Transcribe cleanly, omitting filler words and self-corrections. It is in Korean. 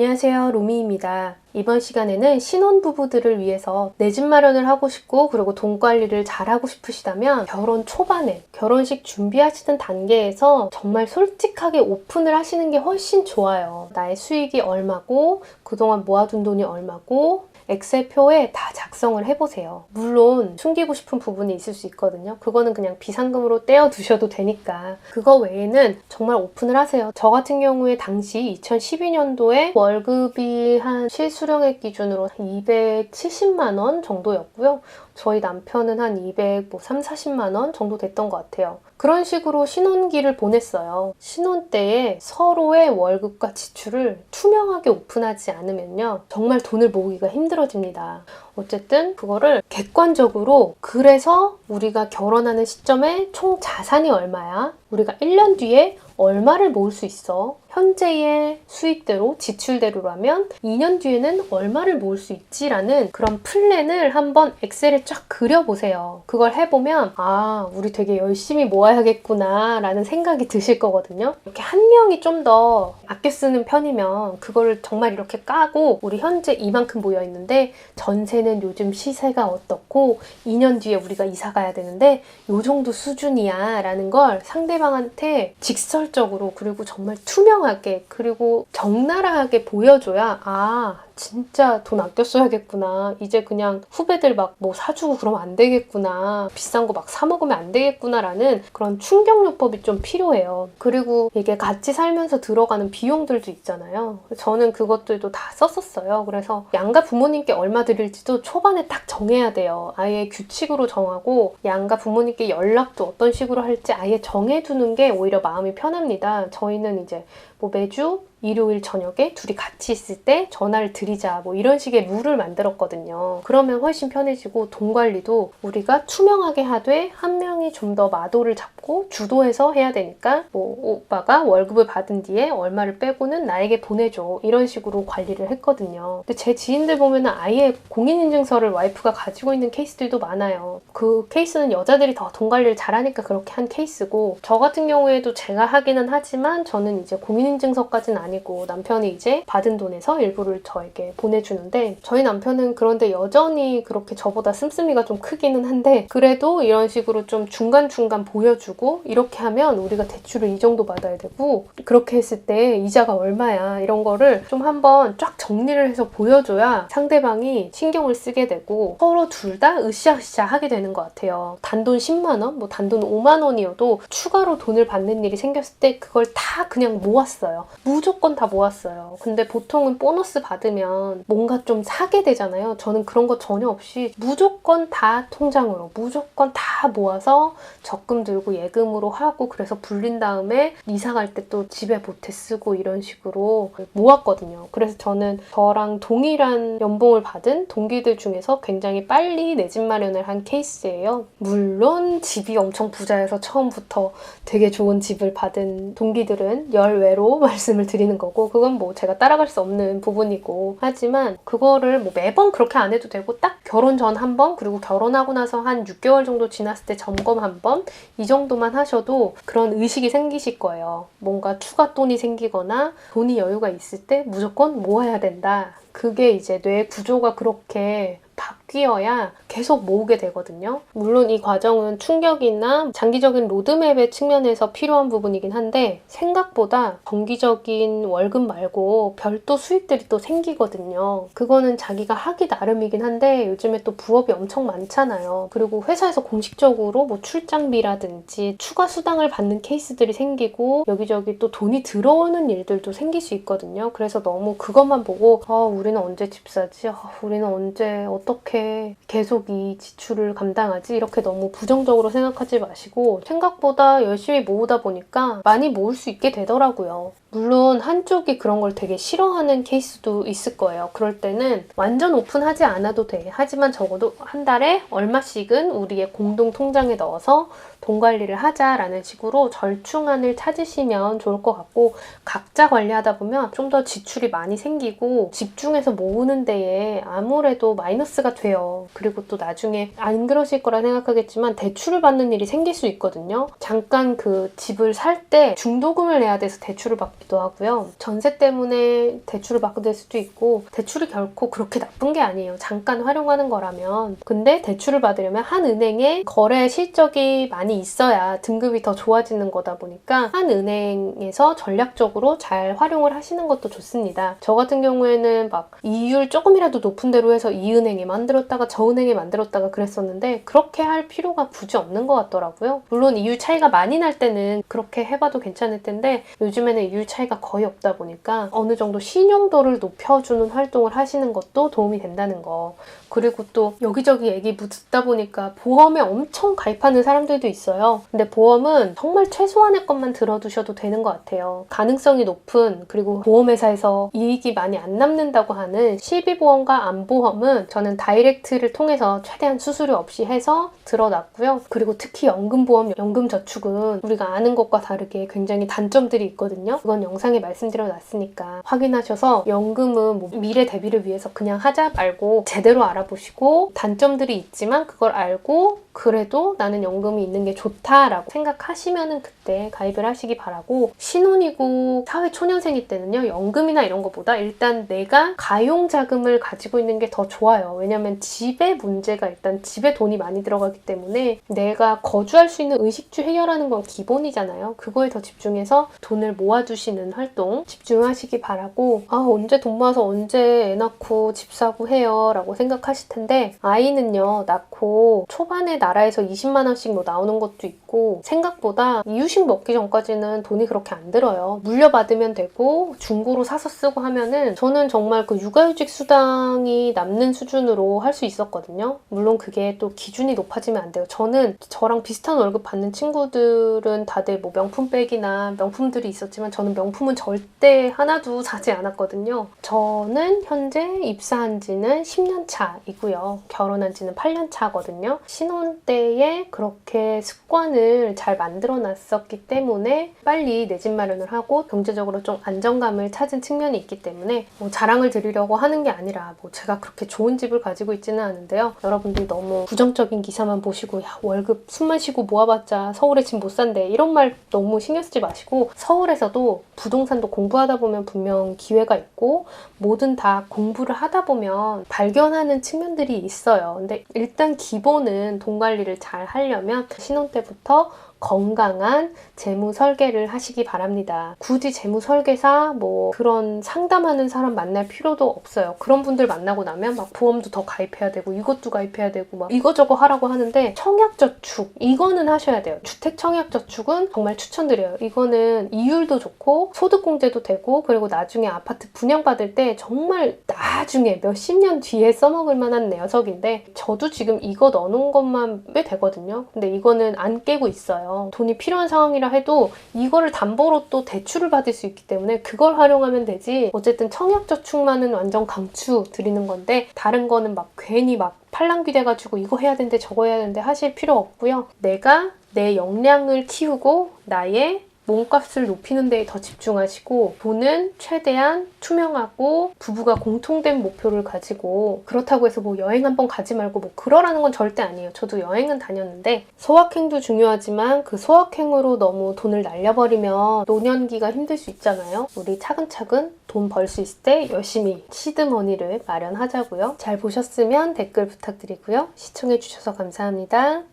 안녕하세요, 로미입니다. 이번 시간에는 신혼부부들을 위해서 내 집 마련을 하고 싶고 그리고 돈 관리를 잘하고 싶으시다면 결혼 초반에 결혼식 준비하시는 단계에서 정말 솔직하게 오픈을 하시는 게 훨씬 좋아요. 나의 수익이 얼마고 그동안 모아둔 돈이 얼마고 엑셀표에 다 작성을 해보세요. 물론 숨기고 싶은 부분이 있을 수 있거든요. 그거는 그냥 비상금으로 떼어두셔도 되니까. 그거 외에는 정말 오픈을 하세요. 저 같은 경우에 당시 2012년도에 월급이 한 실수령액 기준으로 270만 원 정도였고요. 저희 남편은 한 230-40만 원 정도 됐던 것 같아요. 그런 식으로 신혼기를 보냈어요. 신혼 때에 서로의 월급과 지출을 투명하게 오픈하지 않으면요. 정말 돈을 모으기가 힘들어집니다. 어쨌든 그거를 객관적으로, 그래서 우리가 결혼하는 시점에 총 자산이 얼마야? 우리가 1년 뒤에 얼마를 모을 수 있어? 현재의 수입대로, 지출대로라면 2년 뒤에는 얼마를 모을 수 있지라는 그런 플랜을 한번 엑셀에 쫙 그려보세요. 그걸 해보면 아, 우리 되게 열심히 모아야겠구나 라는 생각이 드실 거거든요. 이렇게 한 명이 좀 더 아껴 쓰는 편이면 그거를 정말 이렇게 까고 우리 현재 이만큼 모여있는데 전세는 요즘 시세가 어떻고 2년 뒤에 우리가 이사 가야 되는데 요 정도 수준이야 라는 걸 상대방한테 직설적으로, 그리고 정말 투명하게, 그리고 적나라하게 보여줘야 아, 진짜 돈 아껴 써야겠구나. 이제 그냥 후배들 막 뭐 사주고 그러면 안 되겠구나. 비싼 거 막 사 먹으면 안 되겠구나라는 그런 충격요법이 좀 필요해요. 그리고 이게 같이 살면서 들어가는 비용들도 있잖아요. 저는 그것들도 다 썼었어요. 그래서 양가 부모님께 얼마 드릴지도 초반에 딱 정해야 돼요. 아예 규칙으로 정하고 양가 부모님께 연락도 어떤 식으로 할지 아예 정해두는 게 오히려 마음이 편합니다. 저희는 이제 뭐 매주 일요일 저녁에 둘이 같이 있을 때 전화를 드리자, 뭐 이런 식의 룰을 만들었거든요. 그러면 훨씬 편해지고 돈 관리도 우리가 투명하게 하되 한 명이 좀 더 마도를 잡고 주도해서 해야 되니까 뭐 오빠가 월급을 받은 뒤에 얼마를 빼고는 나에게 보내줘, 이런 식으로 관리를 했거든요. 근데 제 지인들 보면은 아예 공인인증서를 와이프가 가지고 있는 케이스들도 많아요. 그 케이스는 여자들이 더 돈 관리를 잘하니까 그렇게 한 케이스고, 저 같은 경우에도 제가 하기는 하지만 저는 이제 공인인증서까지는 아니고 남편이 이제 받은 돈에서 일부를 저에게 보내주는데, 저희 남편은 그런데 여전히 그렇게 저보다 씀씀이가 좀 크기는 한데 그래도 이런 식으로 좀 중간중간 보여주고, 이렇게 하면 우리가 대출을 이 정도 받아야 되고 그렇게 했을 때 이자가 얼마야, 이런 거를 좀 한번 쫙 정리를 해서 보여줘야 상대방이 신경을 쓰게 되고 서로 둘 다 으쌰으쌰 하게 되는 것 같아요. 단돈 10만 원, 뭐 단돈 5만 원이어도 추가로 돈을 받는 일이 생겼을 때 그걸 다 그냥 모았어요. 무조건 다 모았어요. 근데 보통은 보너스 받으면 뭔가 좀 사게 되잖아요. 저는 그런 거 전혀 없이 무조건 다 통장으로, 무조건 다 모아서 적금 들고 예금으로 하고, 그래서 불린 다음에 이사 갈 때 또 집에 보태 쓰고 이런 식으로 모았거든요. 그래서 저는 저랑 동일한 연봉을 받은 동기들 중에서 굉장히 빨리 내 집 마련을 한 케이스예요. 물론 집이 엄청 부자여서 처음부터 되게 좋은 집을 받은 동기들은 열외로 말씀을 드리는 거고, 그건 뭐 제가 따라갈 수 없는 부분이고, 하지만 그거를 뭐 매번 그렇게 안 해도 되고 딱 결혼 전 한 번, 그리고 결혼하고 나서 한 6개월 정도 지났을 때 점검 한 번, 이 정도만 하셔도 그런 의식이 생기실 거예요. 뭔가 추가 돈이 생기거나 돈이 여유가 있을 때 무조건 모아야 된다. 그게 이제 뇌 구조가 그렇게 바뀌어야 계속 모으게 되거든요. 물론 이 과정은 충격이나 장기적인 로드맵의 측면에서 필요한 부분이긴 한데 생각보다 정기적인 월급 말고 별도 수입들이 또 생기거든요. 그거는 자기가 하기 나름이긴 한데 요즘에 또 부업이 엄청 많잖아요. 그리고 회사에서 공식적으로 뭐 출장비라든지 추가 수당을 받는 케이스들이 생기고 여기저기 또 돈이 들어오는 일들도 생길 수 있거든요. 그래서 너무 그것만 보고 우리는 언제 집 사지? 우리는 언제 어떻게 계속 이 지출을 감당하지? 이렇게 너무 부정적으로 생각하지 마시고 생각보다 열심히 모으다 보니까 많이 모을 수 있게 되더라고요. 물론 한쪽이 그런 걸 되게 싫어하는 케이스도 있을 거예요. 그럴 때는 완전 오픈하지 않아도 돼. 하지만 적어도 한 달에 얼마씩은 우리의 공동 통장에 넣어서 돈 관리를 하자라는 식으로 절충안을 찾으시면 좋을 것 같고, 각자 관리하다 보면 좀 더 지출이 많이 생기고 집중해서 모으는 데에 아무래도 마이너스가 돼요. 그리고 또 나중에 안 그러실 거라 생각하겠지만 대출을 받는 일이 생길 수 있거든요. 잠깐 그 집을 살 때 중도금을 내야 돼서 대출을 받기도 하고요. 전세 때문에 대출을 받게 될 수도 있고, 대출이 결코 그렇게 나쁜 게 아니에요. 잠깐 활용하는 거라면. 근데 대출을 받으려면 한 은행에 거래 실적이 많이 있어야 등급이 더 좋아지는 거다 보니까 한 은행에서 전략적으로 잘 활용을 하시는 것도 좋습니다. 저 같은 경우에는 막 이율 조금이라도 높은 데로 해서 이 은행에 만들었다가 저 은행에 만들었다가 그랬었는데, 그렇게 할 필요가 굳이 없는 것 같더라고요. 물론 이율 차이가 많이 날 때는 그렇게 해봐도 괜찮을 텐데, 요즘에는 이율 차이가 거의 없다 보니까 어느 정도 신용도를 높여주는 활동을 하시는 것도 도움이 된다는 거. 그리고 또 여기저기 얘기 듣다 보니까 보험에 엄청 가입하는 사람들도 있어요. 근데 보험은 정말 최소한의 것만 들어두셔도 되는 것 같아요. 가능성이 높은, 그리고 보험회사에서 이익이 많이 안 남는다고 하는 실비보험과 암보험은 저는 다이렉트를 통해서 최대한 수수료 없이 해서 들어놨고요. 그리고 특히 연금보험, 연금저축은 우리가 아는 것과 다르게 굉장히 단점들이 있거든요. 그건 영상에 말씀드려놨으니까 확인하셔서, 연금은 뭐 미래 대비를 위해서 그냥 하자 말고 제대로 알아보시고, 단점들이 있지만 그걸 알고 그래도 나는 연금이 있는 게 좋다라고 생각하시면은 그때 가입을 하시기 바라고, 신혼이고 사회초년생일 때는요, 연금이나 이런 것보다 일단 내가 가용자금을 가지고 있는 게 더 좋아요. 왜냐면 집에 문제가, 일단 집에 돈이 많이 들어가기 때문에 내가 거주할 수 있는 의식주 해결하는 건 기본이잖아요. 그거에 더 집중해서 돈을 모아두시는 활동 집중하시기 바라고, 언제 돈 모아서 언제 애 낳고 집 사고 해요 라고 생각하실 텐데, 아이는요 낳고 초반에 나라에서 20만 원씩 뭐 나오는 것도 있고, 생각보다 이유식 먹기 전까지는 돈이 그렇게 안 들어요. 물려받으면 되고 중고로 사서 쓰고 하면은, 저는 정말 그 육아휴직 수당이 남는 수준으로 할 수 있었거든요. 물론 그게 또 기준이 높아지면 안 돼요. 저는 저랑 비슷한 월급 받는 친구들은 다들 뭐 명품백이나 명품들이 있었지만, 저는 명품은 절대 하나도 사지 않았거든요. 저는 현재 입사한 지는 10년 차이고요. 결혼한 지는 8년 차거든요. 신혼 때에 그렇게 습관을 잘 만들어 놨었기 때문에 빨리 내 집 마련을 하고 경제적으로 좀 안정감을 찾은 측면이 있기 때문에, 뭐 자랑을 드리려고 하는 게 아니라 뭐 제가 그렇게 좋은 집을 가지고 있지는 않은데요. 여러분들이 너무 부정적인 기사만 보시고, 야 월급 숨만 쉬고 모아봤자 서울에 집 못 산대, 이런 말 너무 신경 쓰지 마시고, 서울에서도 부동산도 공부하다 보면 분명 기회가 있고, 뭐든 다 공부를 하다 보면 발견하는 측면들이 있어요. 근데 일단 기본은 돈 관리를 잘 하려면 신혼 때부터 건강한 재무 설계를 하시기 바랍니다. 굳이 재무 설계사 뭐 그런 상담하는 사람 만날 필요도 없어요. 그런 분들 만나고 나면 막 보험도 더 가입해야 되고 이것도 가입해야 되고 막 이거저거 하라고 하는데, 청약저축 이거는 하셔야 돼요. 주택 청약저축은 정말 추천드려요. 이거는 이율도 좋고 소득공제도 되고, 그리고 나중에 아파트 분양받을 때 정말 나중에 몇십 년 뒤에 써먹을 만한 녀석인데, 저도 지금 이거 넣어놓은 것만 꽤 되거든요. 근데 이거는 안 깨고 있어요. 돈이 필요한 상황이라 해도 이거를 담보로 또 대출을 받을 수 있기 때문에 그걸 활용하면 되지, 어쨌든 청약저축만은 완전 강추 드리는 건데, 다른 거는 막 괜히 막 팔랑귀 돼가지고 이거 해야 되는데 저거 해야 되는데 하실 필요 없고요. 내가 내 역량을 키우고 나의 몸값을 높이는 데에 더 집중하시고, 돈은 최대한 투명하고 부부가 공통된 목표를 가지고, 그렇다고 해서 뭐 여행 한번 가지 말고 뭐 그러라는 건 절대 아니에요. 저도 여행은 다녔는데 소확행도 중요하지만 그 소확행으로 너무 돈을 날려버리면 노년기가 힘들 수 있잖아요. 우리 차근차근 돈 벌 수 있을 때 열심히 시드머니를 마련하자고요. 잘 보셨으면 댓글 부탁드리고요. 시청해주셔서 감사합니다.